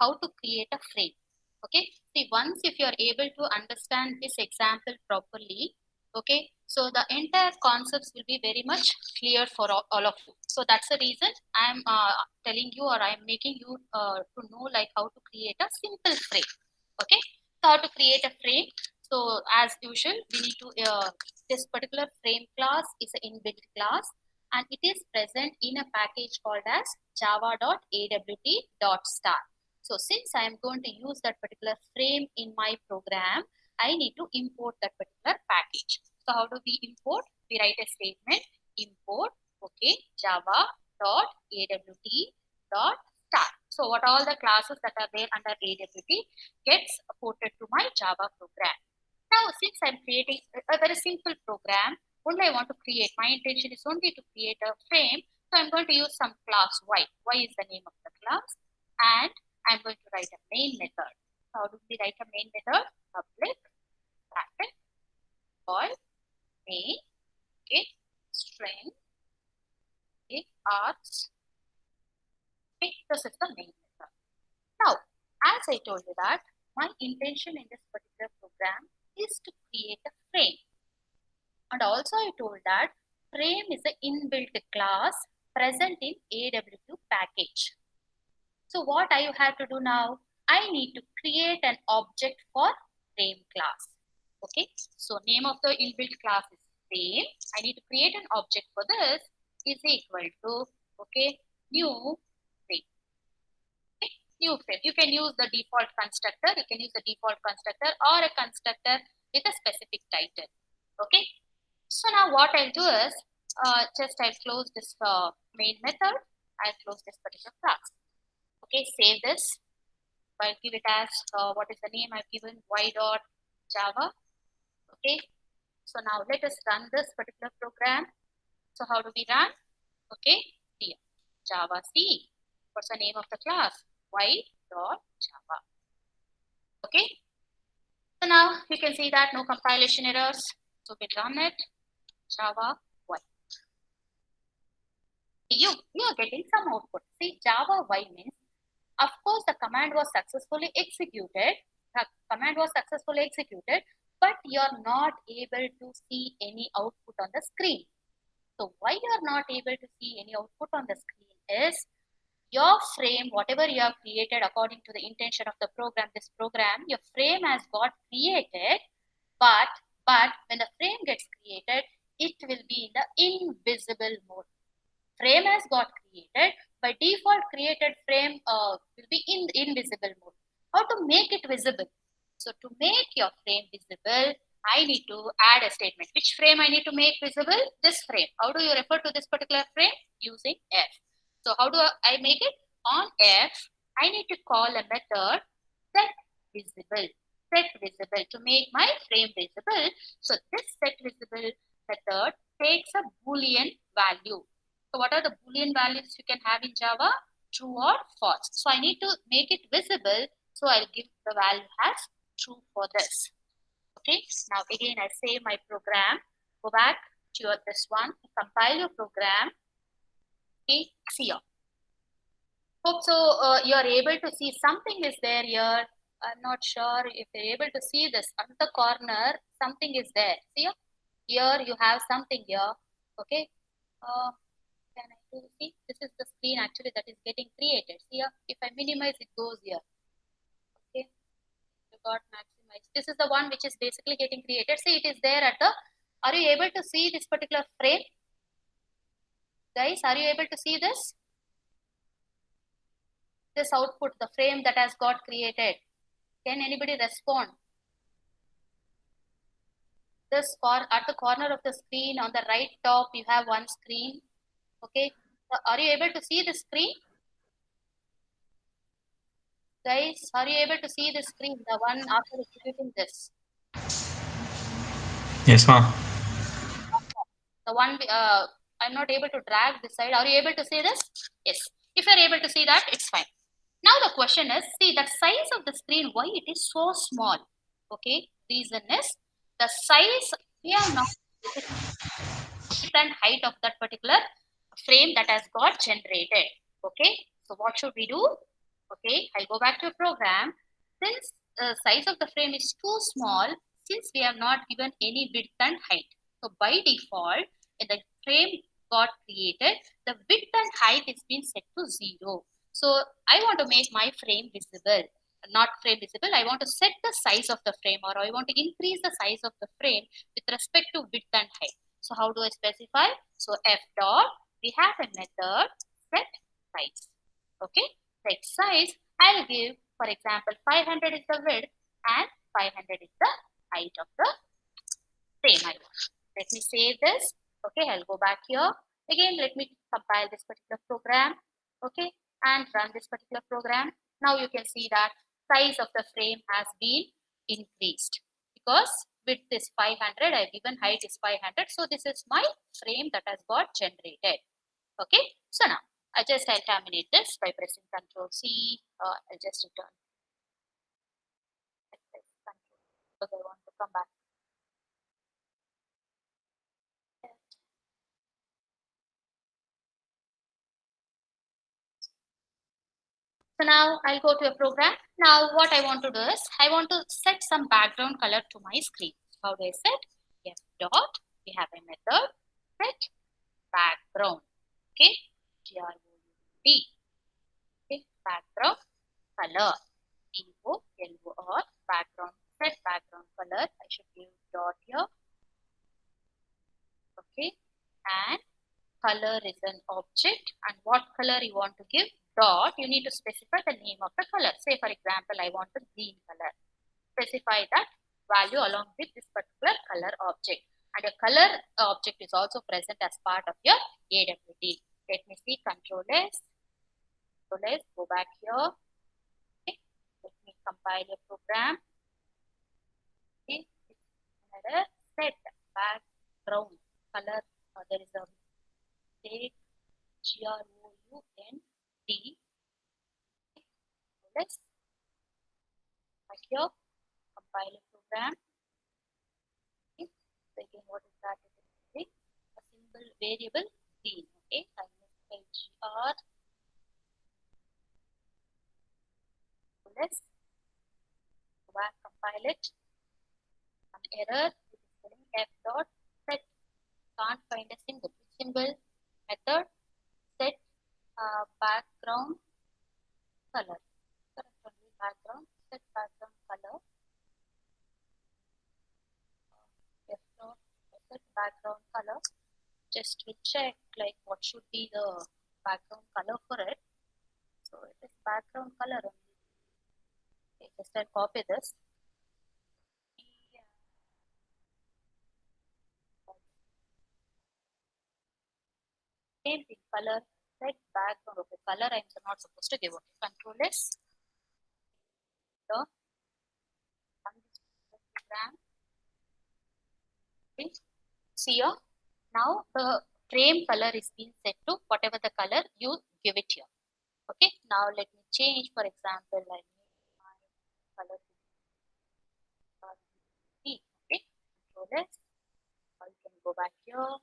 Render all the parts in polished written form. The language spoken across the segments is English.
how to create a frame. Okay, see, once if you are able to understand this example properly, okay, so the entire concepts will be very much clear for all of you. So that's the reason I'm telling you, or I'm making you to know like how to create a simple frame. Okay, so how to create a frame. So as usual, we need to this particular frame class is an inbuilt class, and it is present in a package called as java.awt.star. So since I am going to use that particular frame in my program, I need to import that particular package. So how do we import? We write a statement, import, okay, java.awt.star. So what all the classes that are there under AWT gets ported to my Java program. Now, since I'm creating a very simple program, only I want to create, my intention is only to create a frame. So I'm going to use some class y. Y is the name of the class. And I'm going to write a main method. So how do we write a main method? Public bracket void main, okay, string, okay, args. Okay, this is the main method. Now, as I told you that my intention in this particular program is to create a frame. And also I told that frame is an inbuilt class present in AWT package. So what I have to do now? I need to create an object for frame class. Okay, so name of the inbuilt class is frame. I need to create an object for this is equal to, okay, new frame. Okay, new frame. You can use the default constructor. You can use the default constructor or a constructor with a specific title. Okay, so now what I'll do is just I'll close this main method. I'll close this particular class. Okay, save this. I'll give it as what is the name I've given, y.java. Okay, so now let us run this particular program. So how do we run? Okay, here, Java C. What's the name of the class? Y.java. Okay, so now you can see that no compilation errors. So we run it, Java Y. You are getting some output. See, Java Y means, of course, the command was successfully executed. The command was successfully executed, but you are not able to see any output on the screen. So why you are not able to see any output on the screen is your frame, whatever you have created according to the intention of the program, this program, your frame has got created, but when the frame gets created, it will be in the invisible mode. Frame has got created, by default created frame will be in the invisible mode. How to make it visible? So to make your frame visible, I need to add a statement. Which frame I need to make visible? This frame. How do you refer to this particular frame? Using F. So how do I make it? On F, I need to call a method set visible. Set visible to make my frame visible. So this set visible method takes a Boolean value. So what are the Boolean values you can have in Java? True or false. So I need to make it visible. So I'll give the value as true for this. Okay. Now again, I save my program. Go back to this one. Compile your program. Okay. See here. Hope so you are able to see something is there here. I'm not sure if you're able to see this. On the corner, something is there. See here you have something here. Okay. Can I do see? This is the screen actually that is getting created. See here, if I minimize, it goes here. Okay, you got maximized. This is the one which is basically getting created. See, it is there at the. Are you able to see this particular frame? Guys, are you able to see this? This output, the frame that has got created. Can anybody respond? This at the corner of the screen on the right top, you have one screen. Okay, so are you able to see the screen? Guys, are you able to see the screen, the one after executing this? Yes, ma'am. The one I'm not able to drag this side. Are you able to see this? Yes. If you're able to see that, it's fine. Now the question is, see the size of the screen, why it is so small? Okay, reason is the size, we are not different height of that particular frame that has got generated. Okay, so what should we do? Okay, I'll go back to a program. Since the size of the frame is too small, since we have not given any width and height. So by default, when the frame got created, the width and height is been set to 0. So I want to make my frame visible, not frame visible. I want to set the size of the frame, or I want to increase the size of the frame with respect to width and height. So how do I specify? So f dot, we have a method set size. Okay, set size, I'll give, for example, 500 is the width and 500 is the height of the frame I want. Let me save this. Okay, I'll go back here. Again, let me compile this particular program. Okay, and run this particular program. Now you can see that size of the frame has been increased because width is 500, I've given height is 500. So this is my frame that has got generated. Okay, so now I'll terminate this by pressing Ctrl C. I'll just return. Because I want to come back. So now I'll go to a program. Now what I want to do is I want to set some background color to my screen. How do I set? F dot. We have a method set background. Okay, GROUND. Okay, background color. BOLOR background set background color. I should give dot here. Okay, and color is an object, and what color you want to give dot, you need to specify the name of the color. Say for example, I want the green color. Specify that value along with this particular color object, and a color object is also present as part of your AWT. Let me see, Control S, go back here. Okay. Let me compile a program. Okay. Set background color. There is a state GROUND. Let's back here, compile a program. Okay. So again, what is that? It is a symbol variable green. Okay, LGR. Let's go back, compile it. An error, it is telling f dot set. Can't find a symbol. Symbol method set background color. Correct only background, set background color. F dot set background color. Just to check like what should be the background color for it. So it is background color only. Okay, just I'll copy this. Same thing, color, set background. Okay, color I'm not supposed to give. Okay, Control S. The program. Okay. See here. Now the frame color is being set to whatever the color you give it here. Okay. Now let me change. For example, I make my color green. Okay. Control S. Or you can go back here.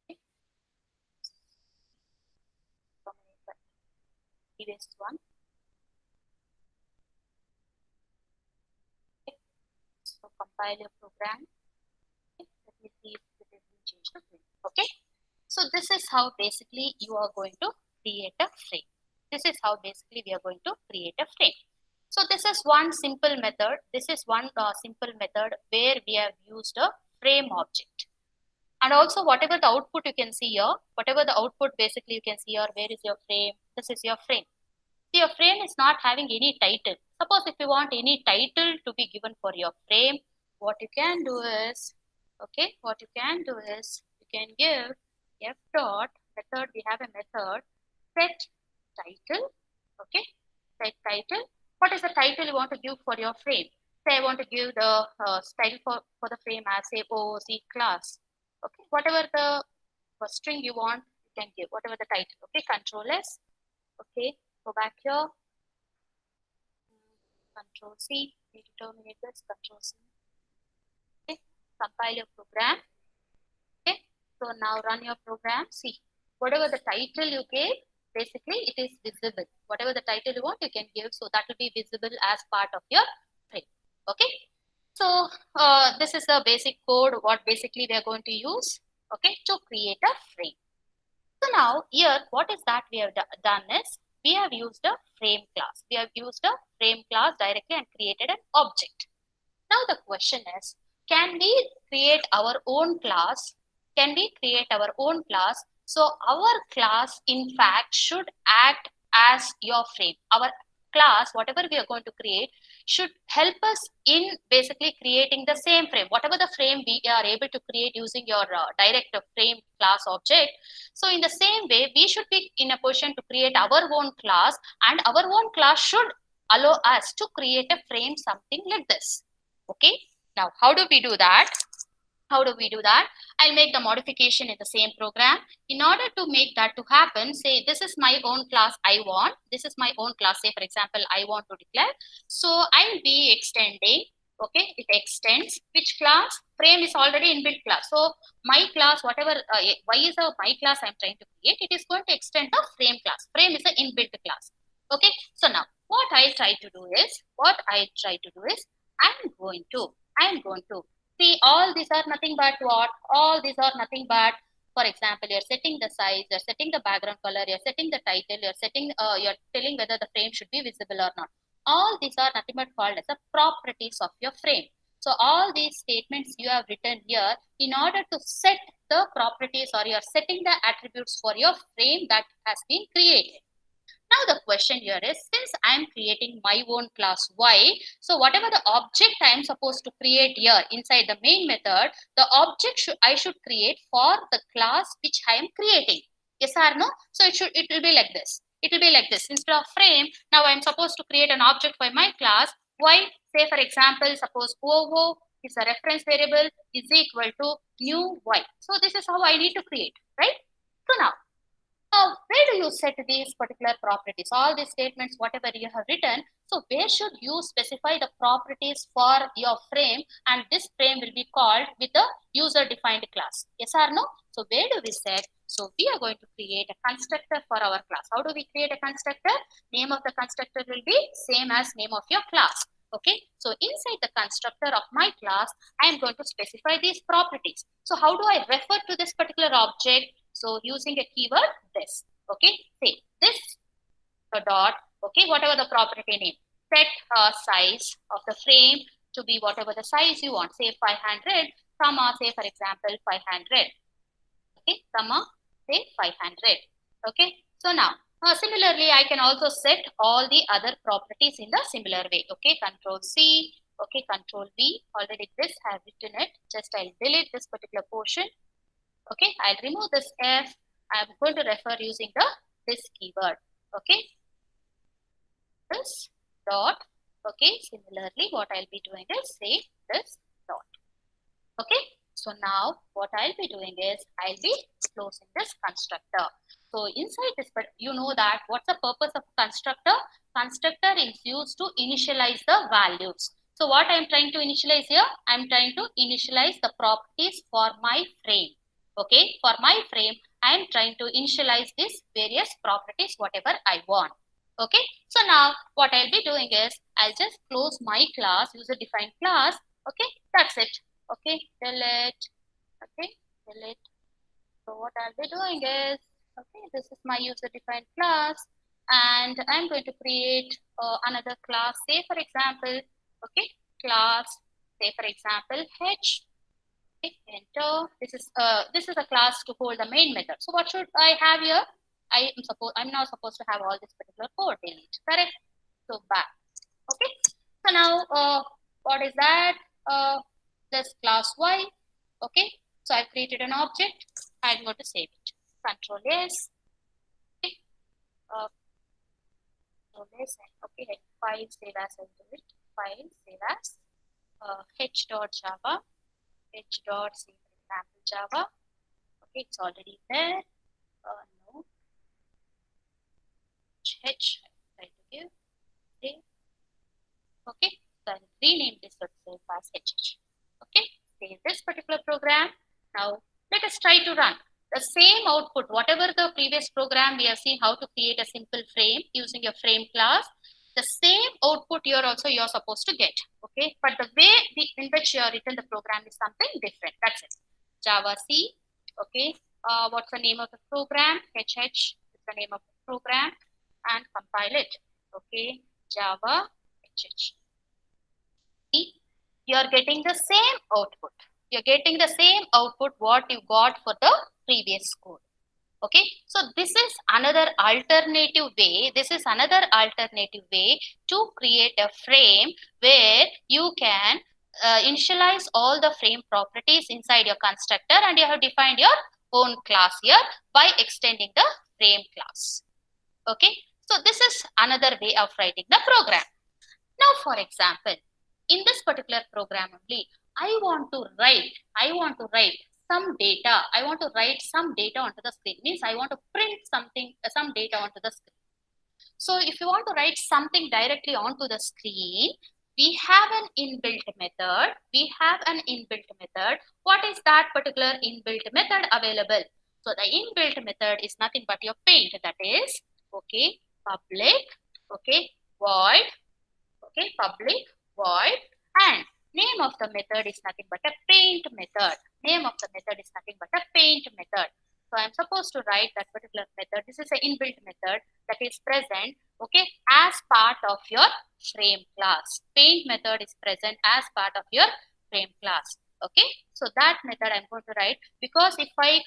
Okay. Previous one. Okay. So compile your program. Okay. Let me see if it has been changed to green. Okay. So this is how basically you are going to create a frame. This is how basically we are going to create a frame. So this is one simple method. This is one simple method where we have used a frame object. And also whatever the output you can see here, whatever the output basically you can see here, where is your frame? This is your frame. See, your frame is not having any title. Suppose if you want any title to be given for your frame, what you can do is, okay, what you can do is you can give f dot method. We have a method set title. Okay, set title. What is the title you want to give for your frame? Say I want to give the style for the frame as say OOC class. Okay, whatever the string you want, you can give whatever the title. Okay, Control S. Okay, go back here. Control C. We terminate this. Control C. Okay, compile your program. Okay, so now run your program. See, whatever the title you gave, basically it is visible. Whatever the title you want, you can give. So that will be visible as part of your frame. Okay. So this is the basic code, what basically we are going to use, okay, to create a frame. So now here, what is that we have done is, we have used a frame class. We have used a frame class directly and created an object. Now the question is, can we create our own class? Can we create our own class? So our class, in fact, should act as your frame. Our class, whatever we are going to create, should help us in basically creating the same frame. Whatever the frame we are able to create using your direct frame class object. So in the same way, we should be in a position to create our own class, and our own class should allow us to create a frame something like this. Okay, now how do we do that? How do we do that? I'll make the modification in the same program. In order to make that to happen, say this is my own class I want. This is my own class. Say for example, I want to declare. So I'll be extending. Okay, it extends which class? Frame is already inbuilt class. So my class, whatever y is my class I'm trying to create, it is going to extend the frame class. Frame is an inbuilt class. Okay, so now what I try to do is, I'm going to see, all these are nothing but what? All these are nothing but, for example, you're setting the size, you're setting the background color, you're setting the title, you're telling whether the frame should be visible or not. All these are nothing but called as the properties of your frame. So all these statements you have written here in order to set the properties, or you're setting the attributes for your frame that has been created. Now the question here is, since I am creating my own class Y, so whatever the object I am supposed to create here inside the main method, the object I should create for the class which I am creating. Yes or no? So it will be like this. It will be like this. Instead of frame, now I am supposed to create an object for my class Y. Say for example, suppose OO is a reference variable is equal to new Y. So this is how I need to create, right? So now, where do you set these particular properties? All these statements, whatever you have written, so where should you specify the properties for your frame, and this frame will be called with the user defined class? Yes or no? So where do we set? So we are going to create a constructor for our class. How do we create a constructor? Name of the constructor will be same as name of your class. Okay, so inside the constructor of my class, I am going to specify these properties. So how do I refer to this particular object? So using a keyword this, okay, say this dot, okay, whatever the property name, set size of the frame to be whatever the size you want, say 500, comma, say for example 500, okay, comma, say 500, okay. So now similarly, I can also set all the other properties in the similar way, okay, Control C, okay, Control V, already this I have written it, just I'll delete this particular portion. Okay, I'll remove this F. I'm going to refer using this keyword. Okay, this dot. Okay, similarly, what I'll be doing is say this dot. Okay, so now what I'll be doing is I'll be closing this constructor. So inside this, but you know that what's the purpose of constructor? Constructor is used to initialize the values. So what I'm trying to initialize here? I'm trying to initialize the properties for my frame. Okay, for my frame, I am trying to initialize these various properties, whatever I want. Okay, so now what I'll be doing is I'll just close my class, user defined class. Okay, that's it. Okay, delete. Okay, delete. So what I'll be doing is, okay, this is my user defined class, and I'm going to create another class. Say for example, okay, class. Say for example, H. Enter. This is a class to hold the main method. So what should I have here? I'm now supposed to have all this particular code. Delete. Correct. So back. Okay. So now what is that? This class Y. Okay. So I've created an object. I'm going to save it. Control S. Okay. Control S. Okay. File save as I do it. File save as h.java. h.c, for example, Java. Okay, it's already there. No. H, try to give. Save. Okay, so I'll rename this itself as HH. Okay, save this particular program. Now, let us try to run. The same output, whatever the previous program we have seen how to create a simple frame using your frame class, the same output you're supposed to get. Okay, but the way in which you are written the program is something different. That's it. Java C. Okay, what's the name of the program? HH is the name of the program, and compile it. Okay, Java HH. See, you're getting the same output. You're getting the same output what you got for the previous code. Okay, so this is another alternative way. This is another alternative way to create a frame where you can initialize all the frame properties inside your constructor, and you have defined your own class here by extending the frame class. Okay, so this is another way of writing the program. Now, for example, in this particular program only, I want to write some data. I want to write some data onto the screen. Means I want to print some data onto the screen. So if you want to write something directly onto the screen, we have an inbuilt method. What is that particular inbuilt method available? So the inbuilt method is nothing but your paint. That is, okay, public, okay, void, okay, public, void, and name of the method is nothing but a paint method. Name of the method is nothing but a paint method. So I'm supposed to write that particular method. This is an inbuilt method that is present, okay, as part of your frame class. Paint method is present as part of your frame class. Okay, so that method I'm going to write, because if I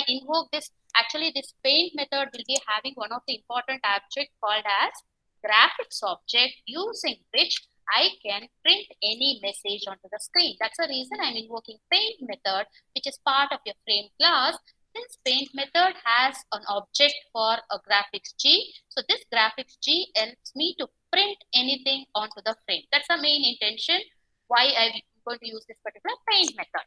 invoke this, actually this paint method will be having one of the important object called as graphics object, using which I can print any message onto the screen. That's the reason I'm invoking paint method, which is part of your frame class. Since paint method has an object for a graphics G, so this graphics G helps me to print anything onto the frame. That's the main intention why I'm going to use this particular paint method.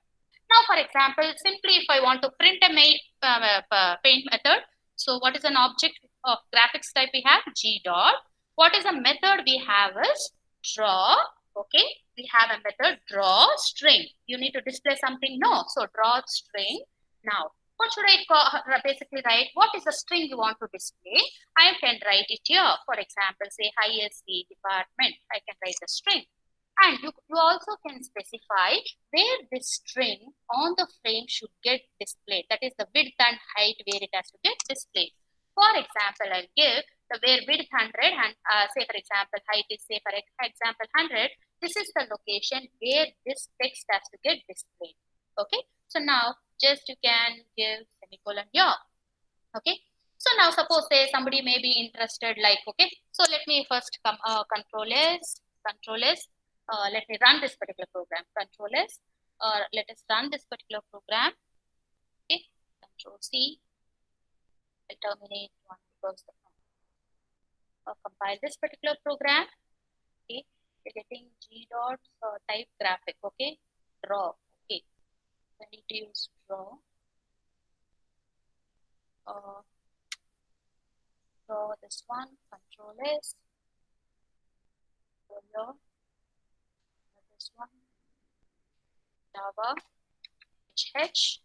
Now, for example, simply if I want to print a paint method, so what is an object of graphics type we have? G dot. What is a method we have is draw. Okay, we have a method draw string. You need to display something, no? So draw string. Now, what should I basically write? What is the string you want to display? I can write it here. For example, say ISD department. I can write the string. And you also can specify where this string on the frame should get displayed. That is the width and height where it has to get displayed. For example, I'll give the where width 100 and say for example height is say for example 100. This is the location where this text has to get displayed. Okay, so now just you can give semicolon here. Okay, so now suppose say somebody may be interested, like, okay, so let me first come control S. Let me run this particular program. Control S. Let us run this particular program. Okay, Control C. I terminate one because compile this particular program. Okay, we're getting G dot type graphic. Okay, draw. Okay, I need to use draw. Draw this one. Control S. Here. This one. Java HH.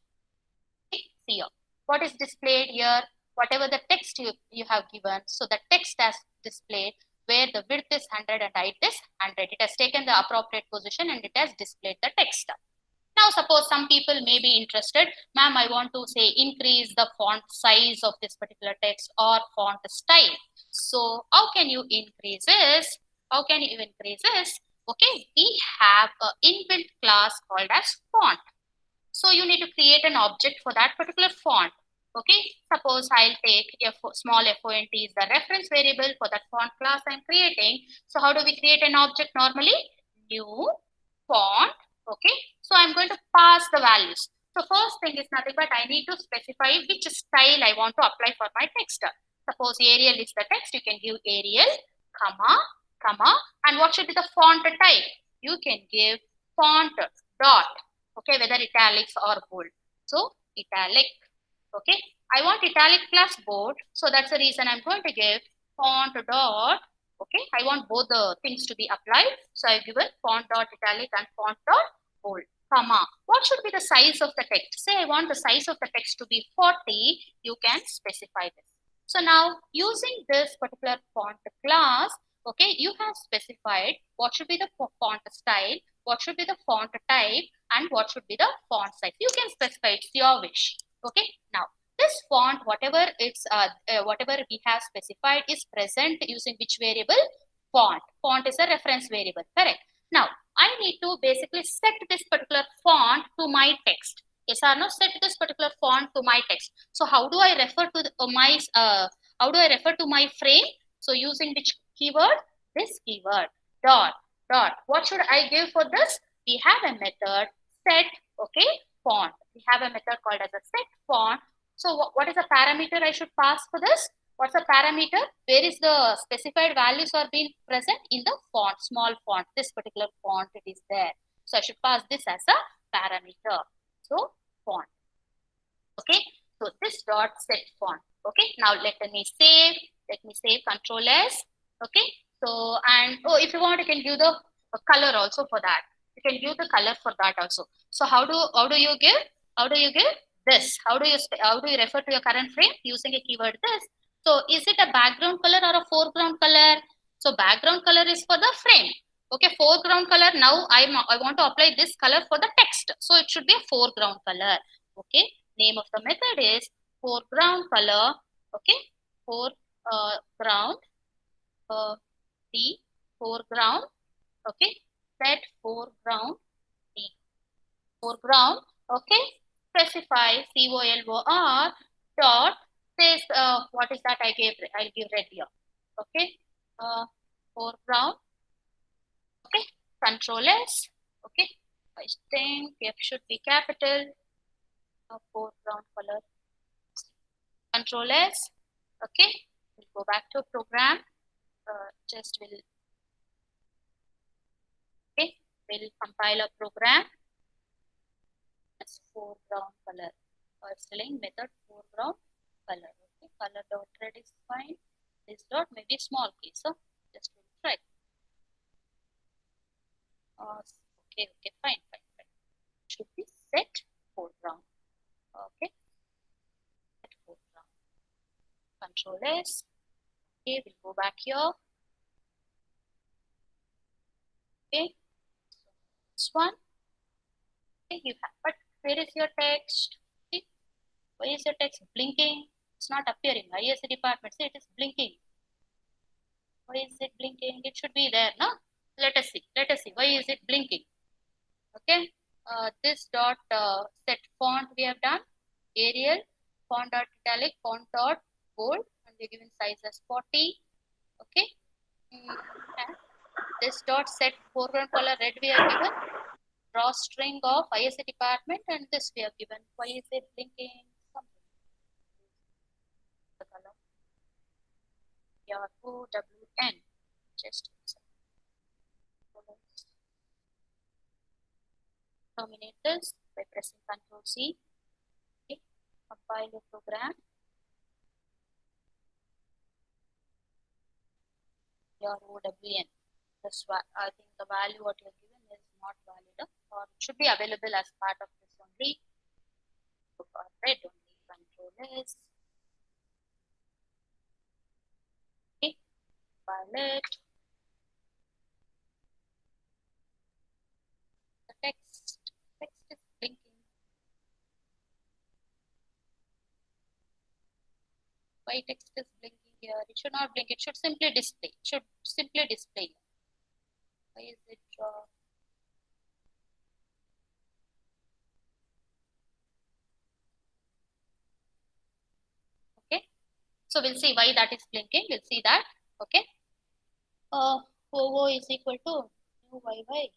Okay, see here. What is displayed here? Whatever the text you have given, so the text has displayed where the width is 100 and height is 100. It has taken the appropriate position and it has displayed the text. Now, suppose some people may be interested, ma'am, I want to say increase the font size of this particular text or font style. So, how can you increase this? Okay, we have an inbuilt class called as font. So, you need to create an object for that particular font. Okay, suppose I'll take a small font is the reference variable for that font class I'm creating. So how do we create an object normally? New font. Okay, so I'm going to pass the values. So first thing is nothing but I need to specify which style I want to apply for my text. Suppose Arial is the text, you can give Arial, comma, and what should be the font type? You can give font dot. Okay, whether italics or bold. So italic. Okay, I want italic plus bold, so that's the reason I'm going to give font dot. Okay, I want both the things to be applied, so I've given font dot italic and font dot bold. comma. What should be the size of the text? Say I want the size of the text to be 40, you can specify this. So now using this particular font class, okay, you have specified what should be the font style, what should be the font type, and what should be the font size. You can specify, it's your wish. Okay, now this font, whatever we have specified is present using which variable? Font. Font is a reference variable, correct? Now I need to basically set this particular font to my text. Yes or no? Set this particular font to my text. So how do I refer to my frame? So using which keyword? This keyword, dot. What should I give for this? We have a method set, okay, font. We have a method called as a set font. So what is the parameter I should pass for this? What's the parameter? Where is the specified values are being present in the font, small font. This particular font it is there. So I should pass this as a parameter. So font. Okay. So this dot set font. Okay. Now let me save. Let me save Control S. Okay. So and if you want, you can give the color also for that. You can give the color for that also. So how do you give? How do you give this? How do you refer to your current frame using a keyword this? So is it a background color or a foreground color? So background color is for the frame. Okay, foreground color. Now I want to apply this color for the text. So it should be a foreground color. Okay, name of the method is foreground color. Okay, foreground. The foreground. Okay, set foreground. The foreground. Okay, specify COLOR dot says what is that I'll give red here. Okay, foreground. Okay, Control S. Okay, I think F should be capital. Foreground color. Control S. Okay, we'll go back to program. Just will okay, we'll compile a program. That's foreground color. Selling method foreground color. Okay, color dot red is fine. This dot may be small case. So just will try. Okay, fine. Should be set foreground. Okay, set foreground. Control S. Okay, we'll go back here. Okay, so this one. Okay, you have, but where is your text? See, why is your text blinking? It's not appearing. ISC department, see, it is blinking. Why is it blinking? It should be there, no? Let us see. Why is it blinking? Okay, this dot set font we have done. Arial, font dot italic, font dot bold, and we given size as 40. Okay, and this dot set foreground color red we have given. Drawstring of ISC department, and this we have given. Why is it blinking? Something. The color. WN. Just terminate this by pressing Ctrl C. Okay. Compile the program. Your OWN. This I think the value what you have given is not valid, or it should be available as part of this only. For red only. Control S. Okay. Violet. The text is blinking. Why text is blinking here? It should not blink. It should simply display. Why is it okay? So we'll see why that is blinking. We'll see that. Okay. OO is equal to new YY.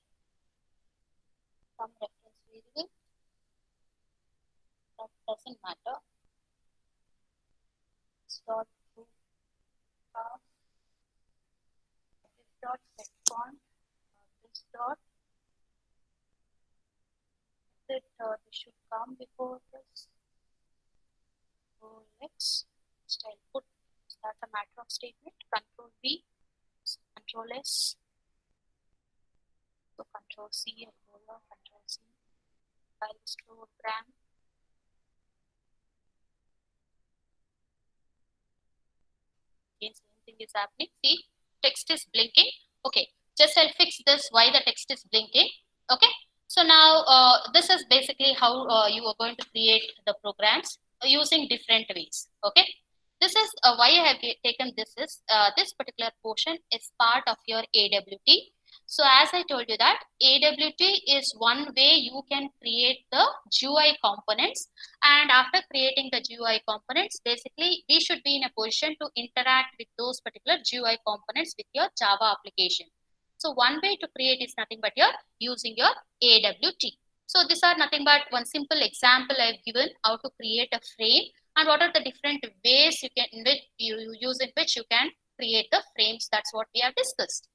Some reference variable. That doesn't matter. This dot to this dot set font. This dot. This should come before this. So let's style put. Start a matter of statement. Control V. Control S. So Control C and Control C. histogram. Again, same thing is happening. See, text is blinking. Okay, just I'll fix this why the text is blinking. Okay, so now this is basically how you are going to create the programs using different ways. Okay, this is why I have taken this is this particular portion is part of your AWT. So as I told you that AWT is one way you can create the GUI components, and after creating the GUI components, basically we should be in a position to interact with those particular GUI components with your Java application. So one way to create is nothing but your using your AWT. So these are nothing but one simple example I've given how to create a frame and what are the different ways you can in which you use in which you can create the frames. That's what we have discussed.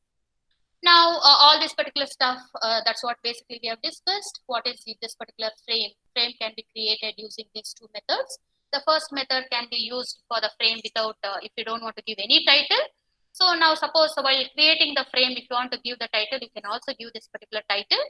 Now, all this particular stuff, that's what basically we have discussed. What is this particular frame? Frame can be created using these two methods. The first method can be used for the frame without, if you don't want to give any title. So now suppose while creating the frame, if you want to give the title, you can also give this particular title.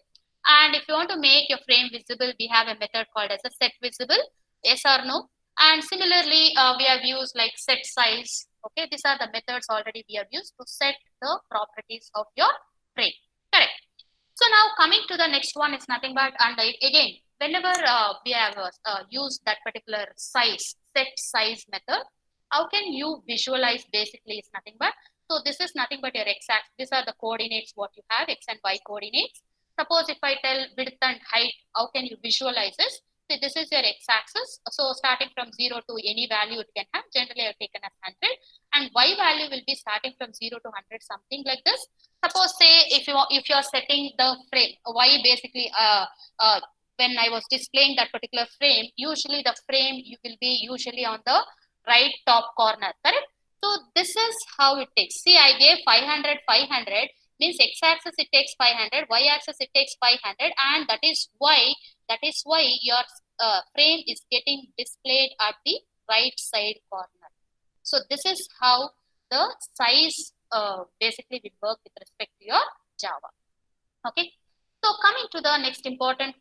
And if you want to make your frame visible, we have a method called as a set visible, yes or no. And similarly, we have used like set size. Okay, these are the methods already we have used to set the properties of your frame. Correct. So now coming to the next one is nothing but, and again, whenever we have used that particular size, set size method, how can you visualize basically is nothing but, so this is nothing but your x-axis. These are the coordinates what you have, x and y coordinates. Suppose if I tell width and height, how can you visualize this? See, this is your x-axis. So starting from 0 to any value it can have. Generally, I have taken as 100. And y value will be starting from 0 to 100, something like this. Suppose say if you are setting the frame, y basically when I was displaying that particular frame, usually the frame you will be usually on the right top corner, correct? So this is how it takes. See, I gave 500, 500 means x-axis it takes 500, y-axis it takes 500, and that is why your frame is getting displayed at the right side corner. So this is how the size basically will work with respect to your Java. Okay. So coming to the next important